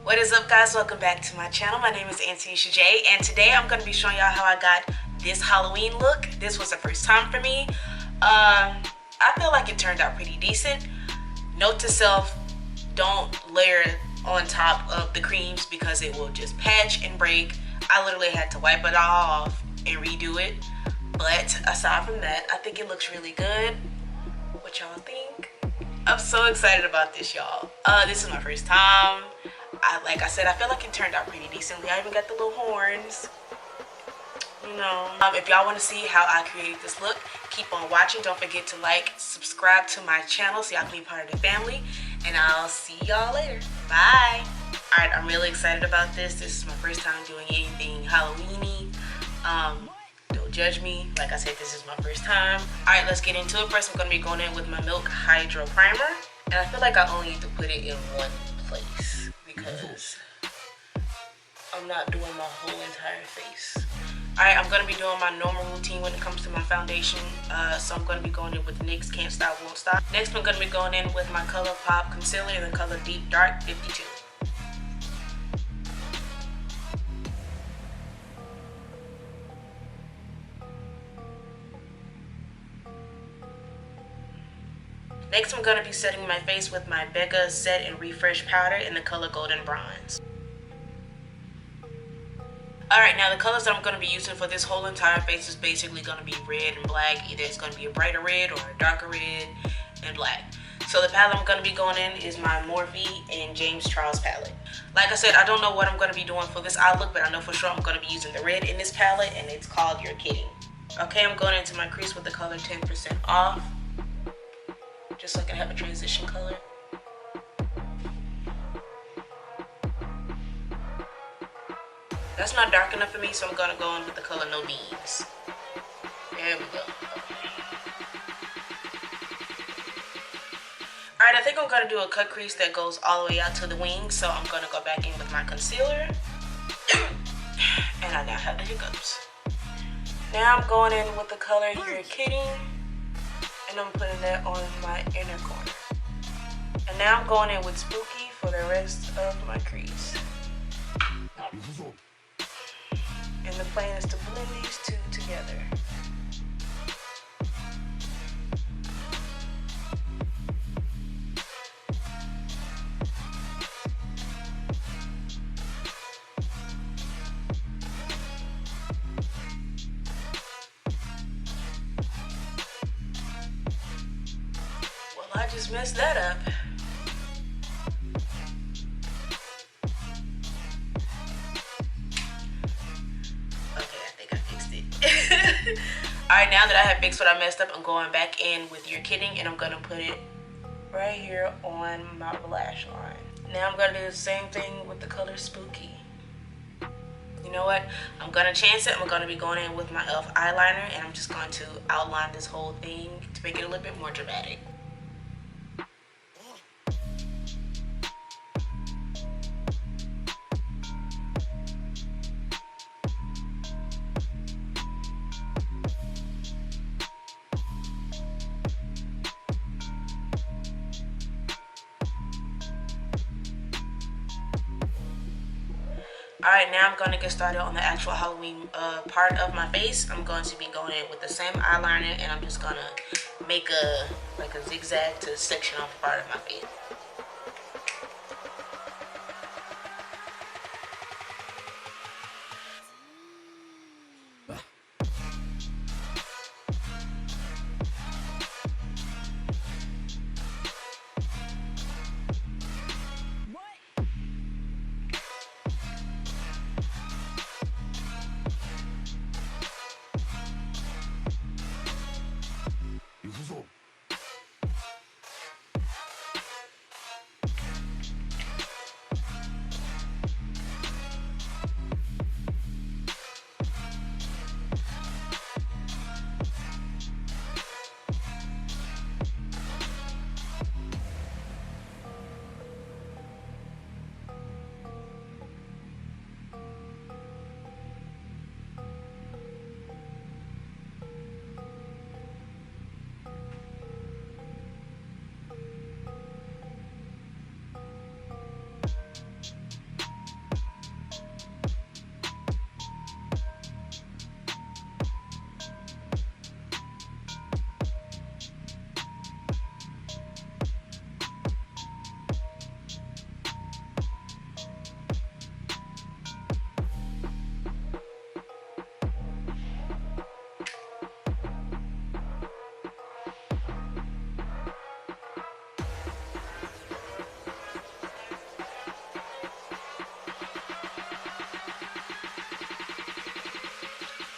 What is up, guys? Welcome back to my channel. My name is Antonisha J, and today I'm going to be showing y'all how I got this Halloween look. This was the first time for me. I feel like it turned out pretty decent. Note to self, don't layer it on top of the creams because it will just patch and break. I literally had to wipe it all off and redo it. But aside from that, I think it looks really good. What y'all think? I'm so excited about this, y'all. This is my first time. Like I said, I feel like it turned out pretty decently. I even got the little horns. You know, if y'all want to see how I created this look, keep on watching. Don't forget to like, subscribe to my channel so y'all can be part of the family. And I'll see y'all later. Bye. Alright, I'm really excited about this. This is my first time doing anything Halloween-y. Don't judge me. Like I said, this is my first time. Alright, let's get into it. First, I'm going to be going in with my Milk Hydro Primer. And I feel like I only need to put it in one place because I'm not doing my whole entire face. Alright, I'm going to be doing my normal routine when it comes to my foundation. So I'm going to be going in with NYX Can't Stop Won't Stop. Next, I'm going to be going in with my ColourPop Concealer in the color Deep Dark 52. Next, I'm going to be setting my face with my Becca Set and Refresh Powder in the color Golden Bronze. Alright, now the colors that I'm going to be using for this whole entire face is basically going to be red and black. Either it's going to be a brighter red or a darker red and black. So the palette I'm going to be going in is my Morphe and James Charles palette. Like I said, I don't know what I'm going to be doing for this eye look, but I know for sure I'm going to be using the red in this palette, and it's called You're Kidding. Okay, I'm going into my crease with the color 10% Off. Just so I can have a transition color. That's not dark enough for me, so I'm gonna go in with the color No Beams. There we go. Alright, I think I'm gonna do a cut crease that goes all the way out to the wings, so I'm gonna go back in with my concealer. And I now have the hiccups. Now I'm going in with the color You're Kidding. And I'm putting that on my inner corner. And now I'm going in with Spooky for the rest of my crease. And the plan is to blend these two together. I just messed that up. Okay, I think I fixed it. Alright, now that I have fixed what I messed up, I'm going back in with You're Kidding, and I'm going to put it right here on my lash line. Now I'm going to do the same thing with the color Spooky. You know what? I'm going to chance it. I'm going to be going in with my e.l.f. eyeliner, and I'm just going to outline this whole thing to make it a little bit more dramatic. Alright, now I'm going to get started on the actual Halloween part of my face. I'm going to be going in with the same eyeliner, and I'm just going to make a zigzag to section off part of my face.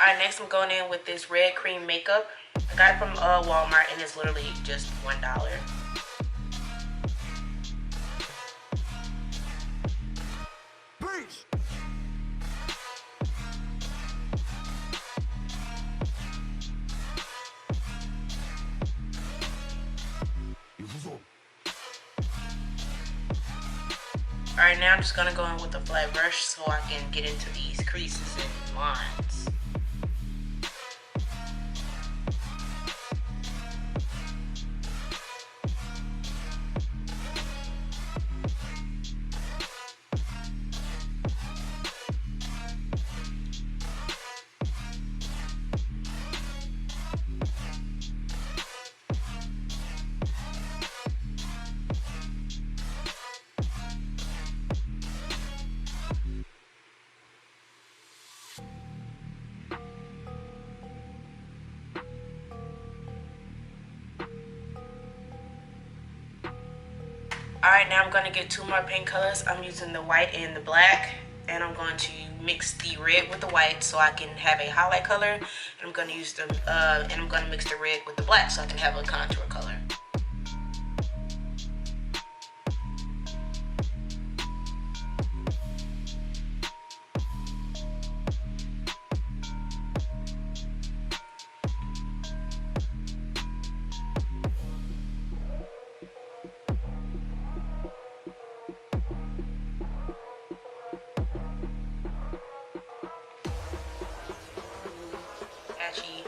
Alright, next I'm going in with this red cream makeup. I got it from Walmart and it's literally just $1. Alright, now I'm just gonna go in with a flat brush so I can get into these creases and lines. Alright, now I'm going to get two more paint colors. I'm using the white and the black. And I'm going to mix the red with the white so I can have a highlight color. And I'm going to use the and I'm going to mix the red with the black so I can have a contour color. Patchy.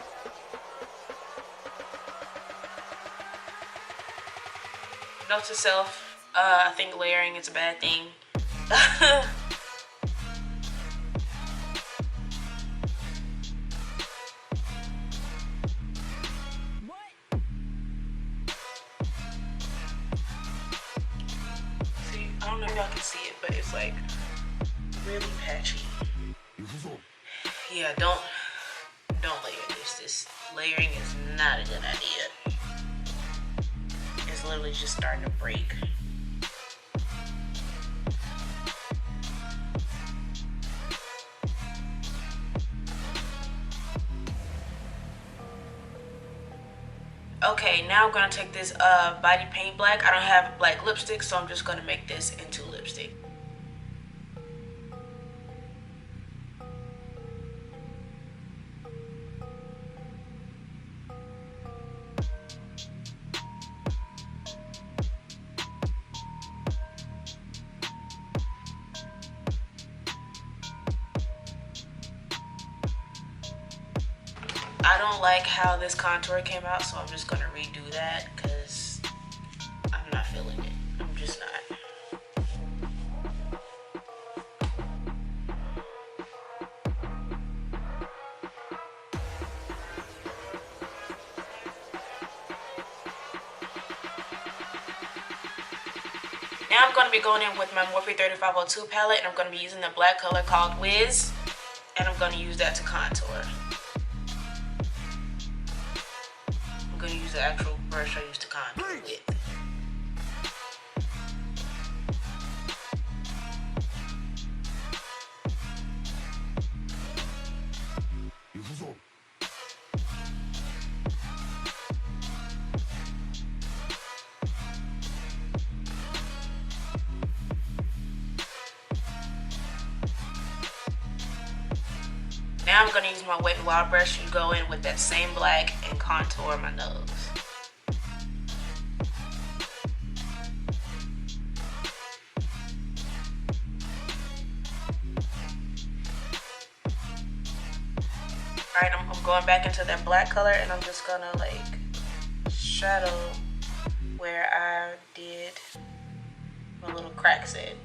Note to self, I think layering is a bad thing. See, I don't know if y'all can see it, but it's like really patchy. Yeah, don't layer this. This layering is not a good idea. It's literally just starting to break. Okay, now I'm gonna take this body paint black. I don't have black lipstick, so I'm just gonna make this into lipstick. I don't like how this contour came out, so I'm just gonna redo that because I'm not feeling it. I'm just not. Now I'm gonna be going in with my Morphe 3502 palette, and I'm gonna be using the black color called Wiz, and I'm gonna use that to contour. I'm gonna use the actual brush I used to contour with. Now I'm going to use my Wet n Wild brush and go in with that same black and contour my nose. Alright, I'm going back into that black color and I'm just going to like shadow where I did my little cracks in.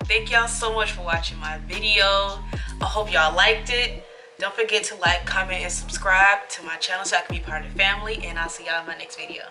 Thank y'all so much for watching my video. I hope y'all liked it. Don't forget to like, comment, and subscribe to my channel so I can be part of the family. And I'll see y'all in my next video.